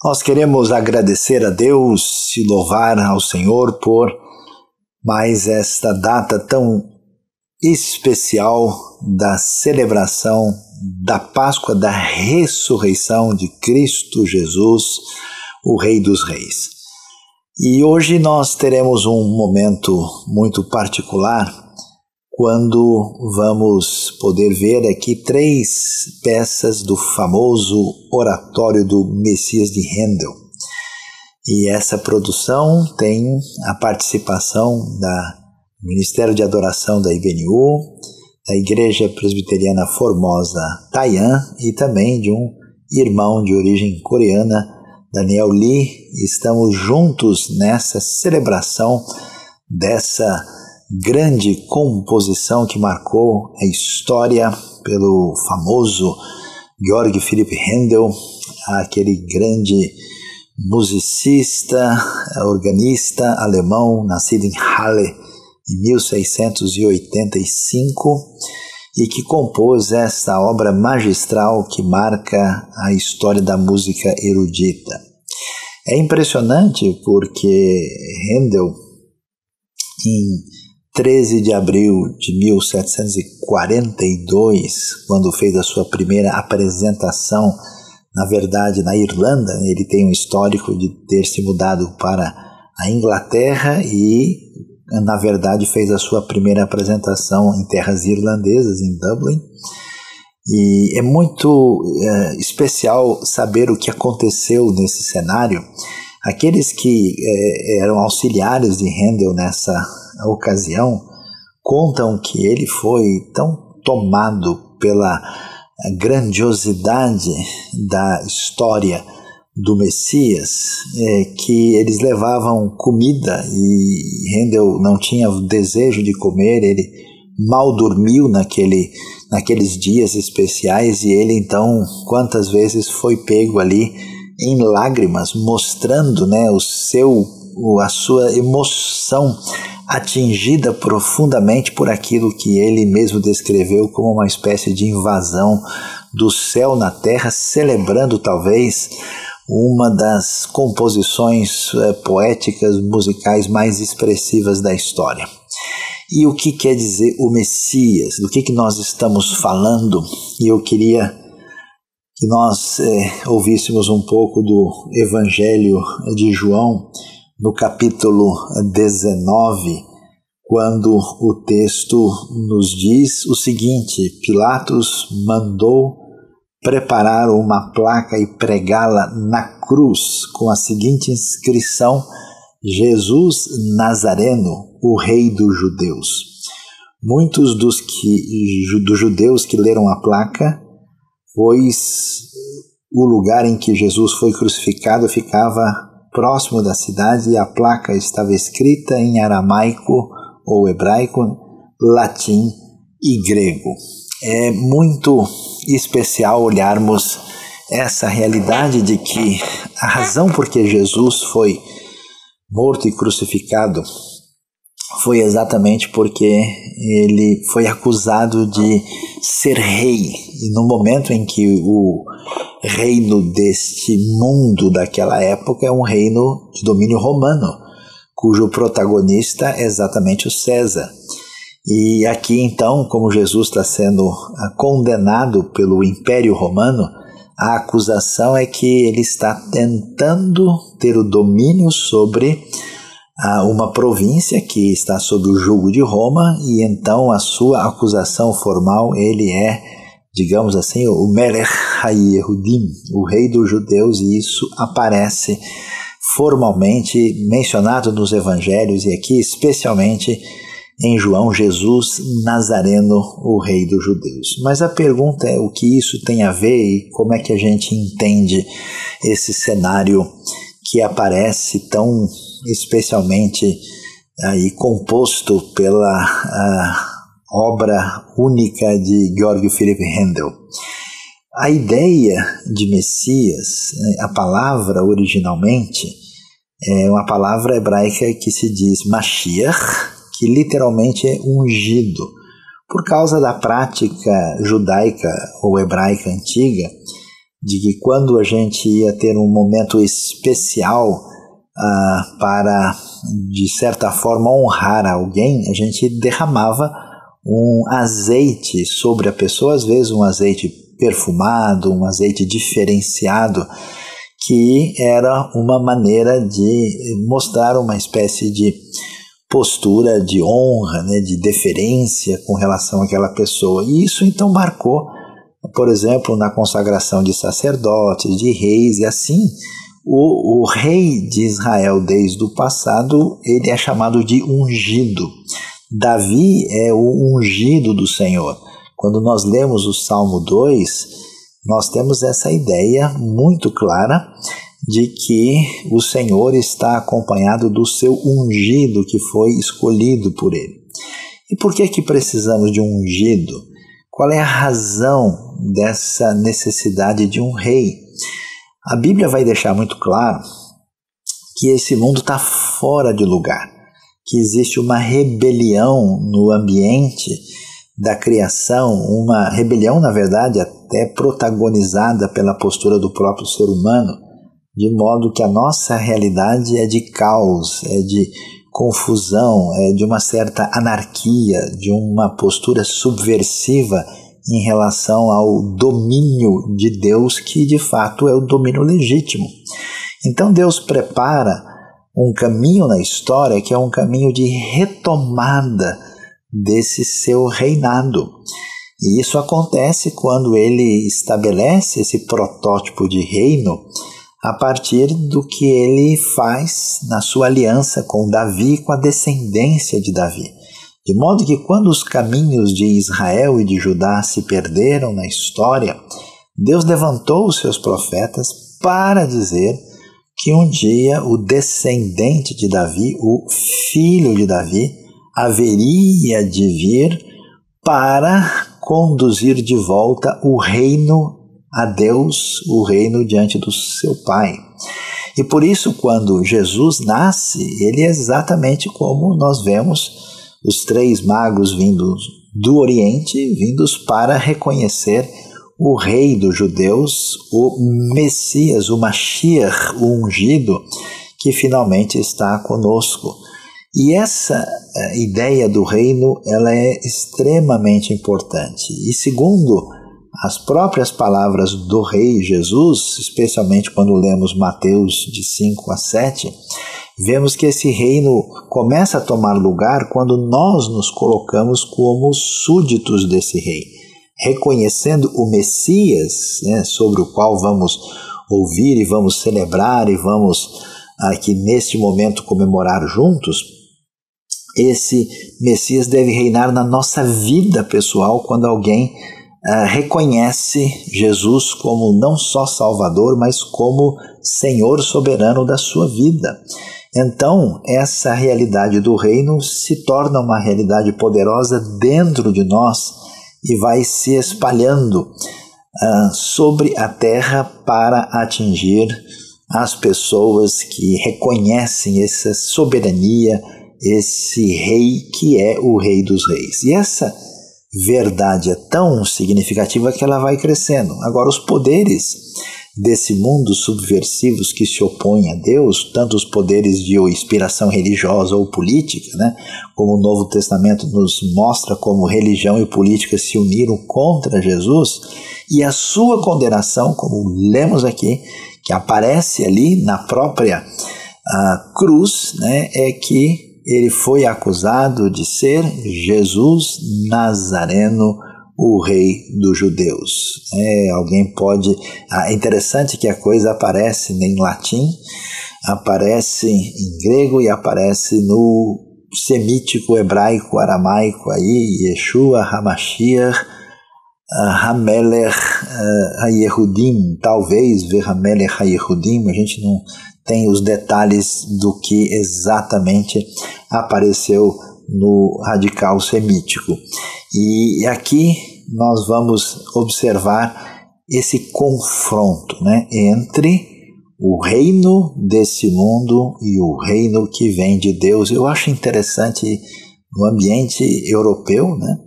Nós queremos agradecer a Deus e louvar ao Senhor por mais esta data tão especial da celebração da Páscoa da ressurreição de Cristo Jesus, o Rei dos Reis. E hoje nós teremos um momento muito particular quando vamos poder ver aqui 3 peças do famoso oratório do Messias de Handel. E essa produção tem a participação do Ministério de Adoração da IBNU, da Igreja Presbiteriana Formosa Taian e também de um irmão de origem coreana, Daniel Lee. Estamos juntos nessa celebração dessa grande composição que marcou a história pelo famoso Georg Philipp Handel, aquele grande musicista, organista alemão, nascido em Halle em 1685 e que compôs esta obra magistral que marca a história da música erudita. É impressionante porque Handel, em 13 de abril de 1742, quando fez a sua primeira apresentação, na verdade na Irlanda, ele tem um histórico de ter se mudado para a Inglaterra e, na verdade, fez a sua primeira apresentação em terras irlandesas, em Dublin. E é muito especial saber o que aconteceu nesse cenário. Aqueles que eram auxiliares de Handel nessa ocasião contam que ele foi tão tomado pela grandiosidade da história do Messias que eles levavam comida e Handel não tinha desejo de comer, ele mal dormiu naqueles dias especiais e ele então quantas vezes foi pego ali em lágrimas, mostrando a sua emoção atingida profundamente por aquilo que ele mesmo descreveu como uma espécie de invasão do céu na terra, celebrando talvez uma das composições poéticas, musicais mais expressivas da história. E o que quer dizer o Messias? Do que nós estamos falando? E eu queria que nós ouvíssemos um pouco do Evangelho de João, no capítulo 19, quando o texto nos diz o seguinte: Pilatos mandou preparar uma placa e pregá-la na cruz com a seguinte inscrição: Jesus Nazareno, o Rei dos Judeus. Muitos dos judeus que leram a placa, pois o lugar em que Jesus foi crucificado ficava próximo da cidade e a placa estava escrita em aramaico ou hebraico, latim e grego. É muito especial olharmos essa realidade de que a razão por que Jesus foi morto e crucificado foi exatamente porque ele foi acusado de ser rei. E no momento em que o reino deste mundo daquela época é um reino de domínio romano, cujo protagonista é exatamente o César. E aqui então, como Jesus está sendo condenado pelo Império Romano, a acusação é que ele está tentando ter o domínio sobre uma província que está sob o jugo de Roma, e então a sua acusação formal, ele é, digamos assim, o Melech HaYehudim, o rei dos judeus, e isso aparece formalmente mencionado nos evangelhos, e aqui especialmente em João, Jesus Nazareno, o Rei dos Judeus. Mas a pergunta é o que isso tem a ver e como é que a gente entende esse cenário que aparece tão especialmente aí composto pela obra única de Georg Philipp Handel. A ideia de Messias, a palavra originalmente, é uma palavra hebraica que se diz Mashiach, que literalmente é ungido. Por causa da prática judaica ou hebraica antiga, de que quando a gente ia ter um momento especial para, de certa forma, honrar alguém, a gente derramava um azeite sobre a pessoa, às vezes um azeite perfumado, um azeite diferenciado, que era uma maneira de mostrar uma espécie de postura de honra, né, de deferência com relação àquela pessoa. E isso então marcou, por exemplo, na consagração de sacerdotes, de reis, e assim o rei de Israel desde o passado, ele é chamado de ungido. Davi é o ungido do Senhor. Quando nós lemos o Salmo 2, nós temos essa ideia muito clara de que o Senhor está acompanhado do seu ungido que foi escolhido por ele. E por que precisamos de um ungido? Qual é a razão dessa necessidade de um rei? A Bíblia vai deixar muito claro que esse mundo está fora de lugar, que existe uma rebelião no ambiente da criação, uma rebelião, na verdade, até protagonizada pela postura do próprio ser humano, de modo que a nossa realidade é de caos, é de confusão, é de uma certa anarquia, de uma postura subversiva em relação ao domínio de Deus, que de fato é o domínio legítimo. Então Deus prepara um caminho na história que é um caminho de retomada desse seu reinado. E isso acontece quando ele estabelece esse protótipo de reino a partir do que ele faz na sua aliança com Davi, com a descendência de Davi. De modo que quando os caminhos de Israel e de Judá se perderam na história, Deus levantou os seus profetas para dizer que um dia o descendente de Davi, o filho de Davi, haveria de vir para conduzir de volta o reino a Deus, o reino diante do seu Pai. E por isso, quando Jesus nasce, ele é exatamente como nós vemos os 3 magos vindos do Oriente, vindos para reconhecer o rei dos judeus, o Messias, o Mashiach, o ungido, que finalmente está conosco. E essa ideia do reino, ela é extremamente importante. E segundo as próprias palavras do rei Jesus, especialmente quando lemos Mateus de 5 a 7, vemos que esse reino começa a tomar lugar quando nós nos colocamos como súditos desse rei, reconhecendo o Messias, né, sobre o qual vamos ouvir e vamos celebrar e vamos aqui neste momento comemorar juntos. Esse Messias deve reinar na nossa vida pessoal quando alguém reconhece Jesus como não só Salvador, mas como Senhor soberano da sua vida. Então, essa realidade do reino se torna uma realidade poderosa dentro de nós e vai se espalhando sobre a terra para atingir as pessoas que reconhecem essa soberania, esse rei que é o Rei dos Reis. E essa verdade é tão significativa que ela vai crescendo. Agora, os poderes desse mundo subversivos que se opõem a Deus, tanto os poderes de inspiração religiosa ou política, né, como o Novo Testamento nos mostra como religião e política se uniram contra Jesus, e a sua condenação, como lemos aqui, que aparece ali na própria cruz, né, é que ele foi acusado de ser Jesus Nazareno, o rei dos judeus. Alguém pode... É interessante que a coisa aparece em latim, aparece em grego e aparece no semítico, hebraico, aramaico, aí, Yeshua HaMashiach, Hamelech HaYehudim, talvez ver Hamelech HaYehudim, a gente não tem os detalhes do que exatamente apareceu no radical semítico. E aqui nós vamos observar esse confronto, né, entre o reino desse mundo e o reino que vem de Deus. Eu acho interessante no ambiente europeu, né,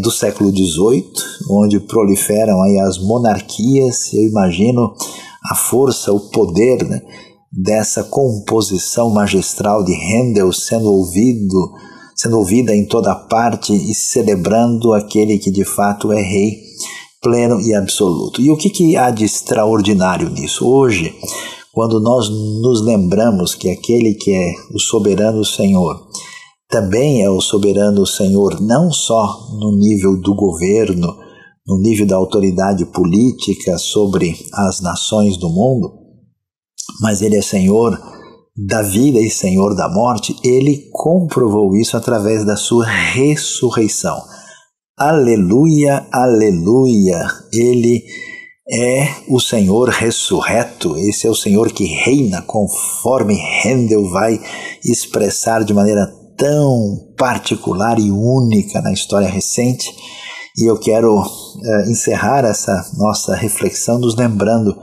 do século XVIII, onde proliferam aí as monarquias. Eu imagino a força, o poder, né, dessa composição magistral de Handel sendo ouvida em toda parte e celebrando aquele que de fato é rei pleno e absoluto. E o que há de extraordinário nisso? Hoje, quando nós nos lembramos que aquele que é o soberano Senhor também é o soberano Senhor, não só no nível do governo, no nível da autoridade política sobre as nações do mundo, mas ele é Senhor da vida e Senhor da morte. Ele comprovou isso através da sua ressurreição. Aleluia, aleluia! Ele é o Senhor ressurreto. Esse é o Senhor que reina, conforme Handel vai expressar de maneira tão particular e única na história recente. E eu quero encerrar essa nossa reflexão nos lembrando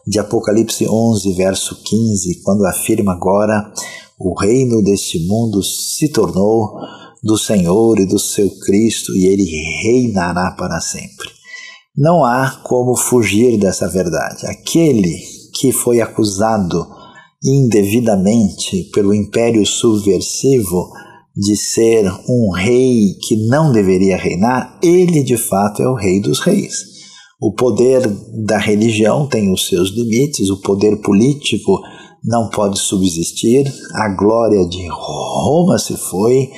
de Apocalipse 11, verso 15, quando afirma: agora o reino deste mundo se tornou do Senhor e do seu Cristo, e ele reinará para sempre. Não há como fugir dessa verdade. Aquele que foi acusado indevidamente pelo império subversivo de ser um rei que não deveria reinar, ele de fato é o Rei dos Reis. O poder da religião tem os seus limites, o poder político não pode subsistir, a glória de Roma se foi,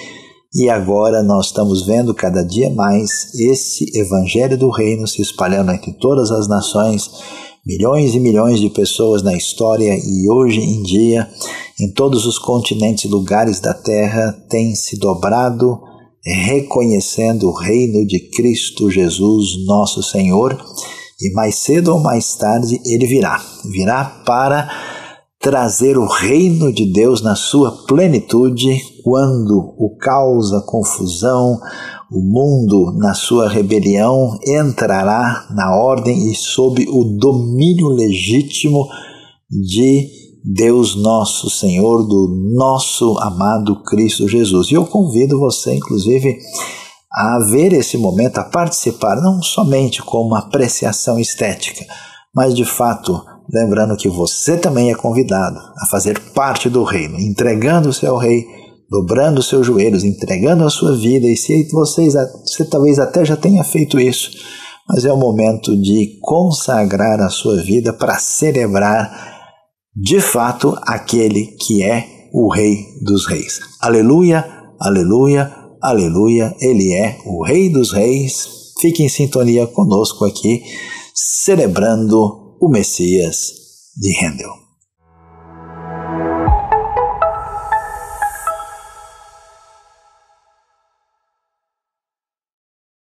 e agora nós estamos vendo cada dia mais esse evangelho do reino se espalhando entre todas as nações, milhões e milhões de pessoas na história, e hoje em dia, em todos os continentes e lugares da terra, têm se dobrado, reconhecendo o reino de Cristo Jesus, nosso Senhor, e mais cedo ou mais tarde ele virá para trazer o reino de Deus na sua plenitude, quando o caos, a confusão, o mundo na sua rebelião entrará na ordem e sob o domínio legítimo de Deus nosso Senhor, do nosso amado Cristo Jesus. E eu convido você, inclusive, a ver esse momento, a participar, não somente com uma apreciação estética, mas de fato, lembrando que você também é convidado a fazer parte do reino, entregando-se ao rei, dobrando os seus joelhos, entregando a sua vida. E se você talvez até já tenha feito isso, mas é o momento de consagrar a sua vida para celebrar de fato aquele que é o Rei dos Reis. Aleluia, aleluia, aleluia, ele é o Rei dos Reis. Fique em sintonia conosco aqui, celebrando o Messias de Handel.